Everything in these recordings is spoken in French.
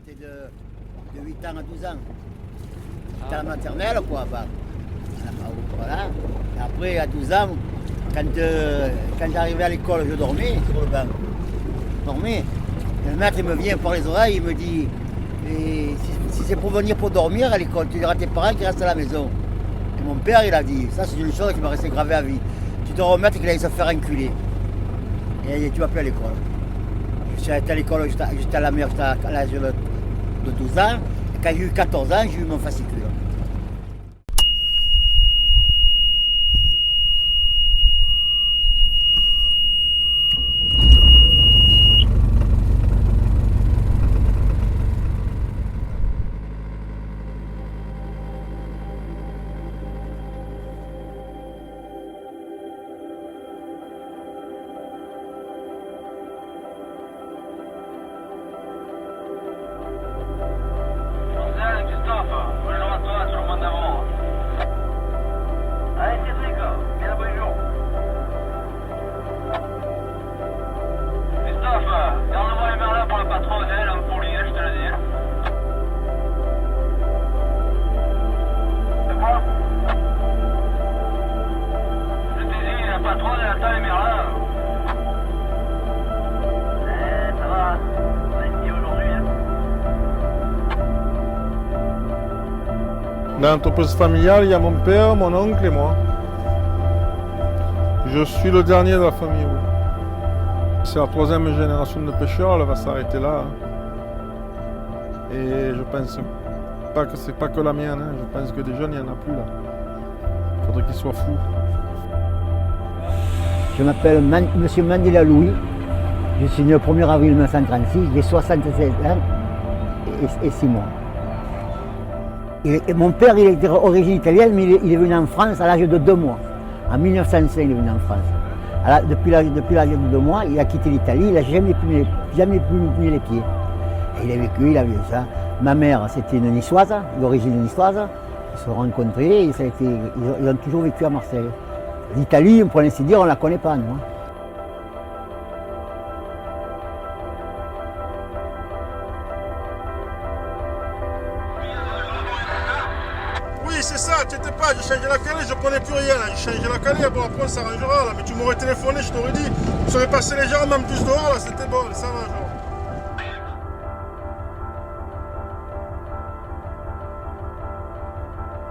C'était de 8 ans à 12 ans. J'étais à la maternelle, quoi. Bah, voilà. Et après, à 12 ans, quand j'arrivais à l'école, je dormais sur le banc. Je dormais. Et le maître, il me vient par les oreilles, il me dit si c'est pour venir pour dormir à l'école, tu diras à tes parents qui restent à la maison. Et mon père, il a dit, ça c'est une chose qui m'a resté gravée à vie. Tu dois remettre qu'il allait se faire enculer. Et tu vas plus à l'école. Je suis allé à l'école, j'étais à la mer, j'étais à l'âge de 12 ans. Et quand j'ai eu 14 ans, j'ai eu mon fascicule. Dans l'entreprise familiale, il y a mon père, mon oncle et moi. Je suis le dernier de la famille, oui. C'est la 3e génération de pêcheurs, elle va s'arrêter là. Et je pense pas que c'est pas que la mienne, hein. Je pense que des jeunes, il n'y en a plus là. Il faudrait qu'ils soient fous. Je m'appelle Monsieur Mandela Louis. Je suis né le 1er avril 1936, j'ai 76 ans et 6 mois. Et mon père, il est d'origine italienne, mais il est venu en France à l'âge de 2 mois. En 1905, il est venu en France. Alors, depuis l'âge de 2 mois, il a quitté l'Italie, il n'a jamais pu mettre les pieds. Et il a vécu, il a vu ça. Ma mère, c'était une niçoise, d'origine niçoise. Ils se sont rencontrés, et ils ont toujours vécu à Marseille. L'Italie, pour ainsi dire, on ne la connaît pas, nous. Hein. Oui, c'est ça, t'étais pas, j'ai changé la calée, je prenais plus rien là, j'ai changé la calée, bon après on s'arrangera là, mais tu m'aurais téléphoné, je t'aurais dit, tu aurais passé les gens même plus dehors là, c'était bon, ça va genre.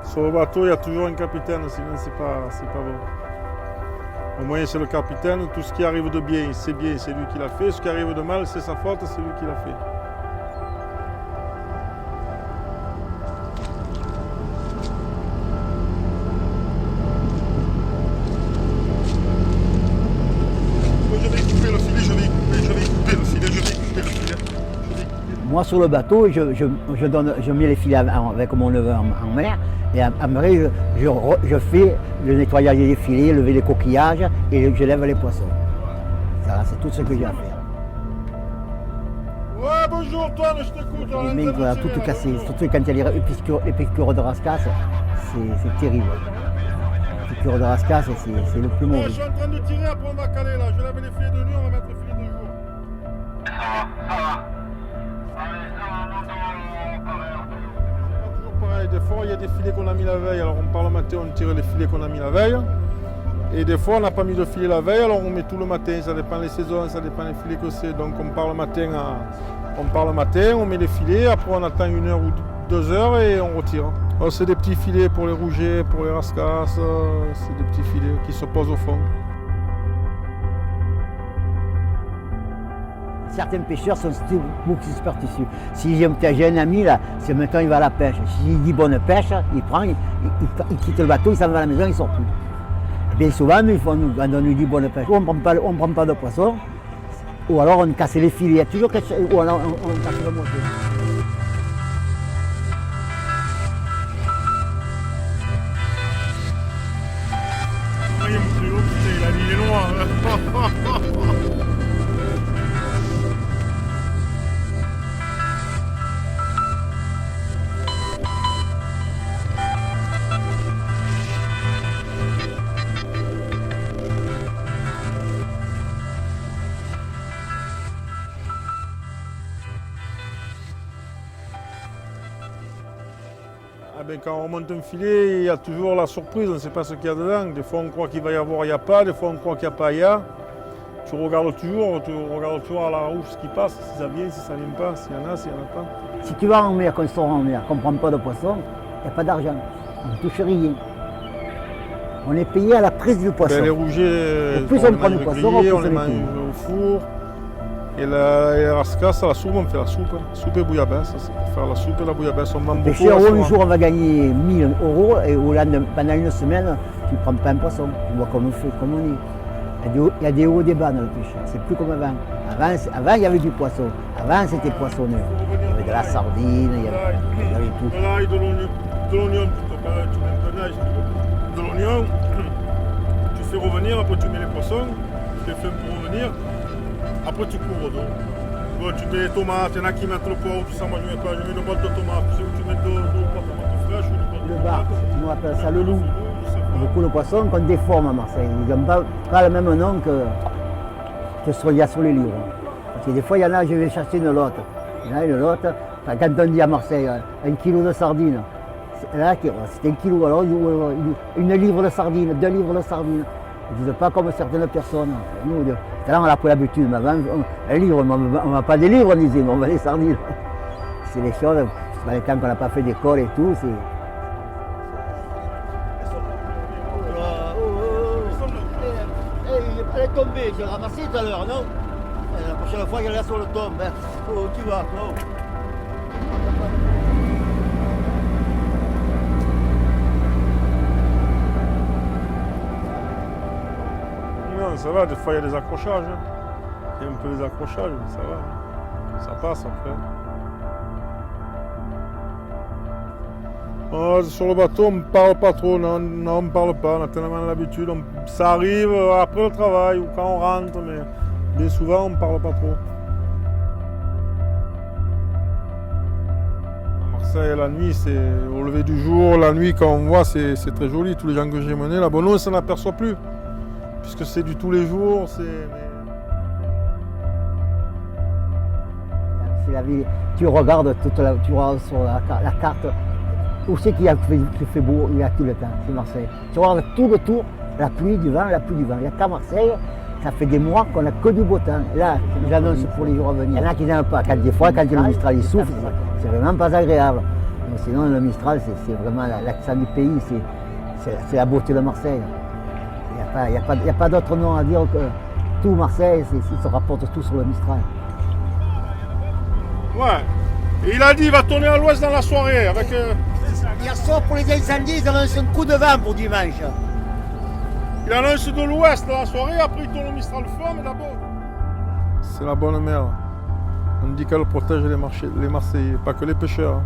Sur le bateau, il y a toujours un capitaine, sinon c'est pas bon. Au moins c'est le capitaine, tout ce qui arrive de bien, c'est lui qui l'a fait, ce qui arrive de mal, c'est sa faute, c'est lui qui l'a fait. Moi, sur le bateau, je mets les filets avec mon neveu en mer, et après, je fais le nettoyage des filets, lever les coquillages, et je lève les poissons. C'est tout ce que j'ai à faire. Ouais, bonjour, toi, je t'écoute. Les mains, voilà, toutes cassées, surtout quand il y a les piqûres de rascasse, c'est terrible. Les piqûres de rascasse, c'est le plus mauvais. Je suis en train de tirer, après on va caler là. Je lève les filets de nuit, on va mettre les filets de jour. Ça va. Pareil, des fois il y a des filets qu'on a mis la veille, alors on part le matin, on tire les filets qu'on a mis la veille. Et des fois on n'a pas mis de filet la veille, alors on met tout le matin, ça dépend des saisons, ça dépend des filets que c'est. Donc on part le matin, on met les filets, après on attend 1 heure ou 2 heures et on retire. Alors c'est des petits filets pour les rougets, pour les rascasses, c'est des petits filets qui se posent au fond. Certains pêcheurs sont beaucoup superstitieux. Si j'ai un ami là, c'est maintenant il va à la pêche. S'il dit bonne pêche, il prend, il quitte le bateau, il s'en va à la maison, il ne sort plus. Et bien souvent, quand on lui dit bonne pêche, on ne prend pas de poisson, ou alors on casse les filets, il y a toujours quelque chose, ou alors on casse le moteur. Il est loin. Ah ben, quand on monte un filet, il y a toujours la surprise, on ne sait pas ce qu'il y a dedans. Des fois on croit qu'il va y avoir, il n'y a pas, des fois on croit qu'il n'y a pas, il y a. Tu regardes toujours à la rouge ce qui passe, si ça vient, si ça ne vient pas, s'il y en a, s'il n'y en a pas. Si tu vas en mer, qu'on sort en mer, qu'on ne prend pas de poisson, il n'y a pas d'argent. On ne touche rien. On est payé à la prise du poisson. Ben, les rougets, Au plus on prend du poisson, au plus on les on est mange payé. au four. Et la rascasse, la soupe, on fait la soupe. Soupe et bouillabaisse, c'est pour faire la soupe et la bouillabaisse. On mange Pêcher, beaucoup. un jour on va gagner 1000 € et au lendemain, pendant une semaine, tu ne prends pas un poisson. Tu vois comme on fait, comme on est. Il y a des hauts et des bas dans le pêche. C'est plus comme avant. Avant, il y avait du poisson. Avant, c'était poissonneux. Il y avait de la sardine, il y avait tout. De l'ail, de l'oignon, tu mets un peu d'ail, de l'oignon, tu fais revenir, après tu mets les poissons, tu les fais pour revenir, après tu couvres d'eau. Bon, tu mets les tomates, il y en a qui mettent le poivre, tout ça, moi je mets pas, je mets une boîte de tomates, tu mets deux tomates fraîches ou une boîte de Le bar, tomates. nous appelle ça le loup. Je sais pas. Beaucoup de poissons qu'on déforme à Marseille. Ils n'ont pas le même nom que sur, il y a sur les livres. Parce que des fois, il y en a, je vais chercher une lotte. Il y en a une lotte, enfin, quand on dit à Marseille, 1 kilo de sardines, là, c'est 1 kilo, alors une livre de sardines, 2 livres de sardines. Ils ne disent pas comme certaines personnes. Nous, là, on a pris l'habitude, mais avant, un livre, on ne va pas des livres, on disait, mais on va des sardines. C'est les choses, dans les temps qu'on n'a pas fait d'école et tout, c'est... Elle est tombée, je l'ai ramassée tout à l'heure, non? La prochaine fois, je la sur le tombe. Hein. Oh, tu vas, oh. Non, ça va, des fois il y a des accrochages. Il y a un peu des accrochages, mais ça va. Ça passe après. Oh, sur le bateau, on ne parle pas trop, non, on ne parle pas, on a tellement l'habitude. Ça arrive après le travail ou quand on rentre, mais bien souvent on ne parle pas trop. À Marseille, la nuit, c'est au lever du jour, la nuit quand on voit, c'est très joli. Tous les gens que j'ai menés là, bon, nous on ne s'en aperçoit plus, puisque c'est du tous les jours. C'est la vie. Tu regardes tu regardes sur la carte. Où c'est qu'il fait beau, il y a tout le temps, c'est Marseille. Tu regardes tout le tour, la pluie, du vent, la pluie, du vent. Il n'y a qu'à Marseille, ça fait des mois qu'on n'a que du beau temps. Là, j'annonce pour les jours à venir. Il y en a qui n'aiment pas. Des fois, quand le Mistral il souffle, c'est vraiment pas agréable. Mais sinon, le Mistral, c'est vraiment l'accent du pays, c'est la beauté de Marseille. Il n'y a pas d'autre nom à dire que tout Marseille, ils se rapportent tout sur le Mistral. ouais. Et il a dit qu'il va tourner à l'ouest dans la soirée avec. Hier soir, pour les incendies, ils annoncent un coup de vent pour dimanche. Il annonce de l'ouest dans la soirée, après il tourne au Mistral fort, mais d'abord. C'est la bonne mer. On dit qu'elle protège les Marseillais, pas que les pêcheurs.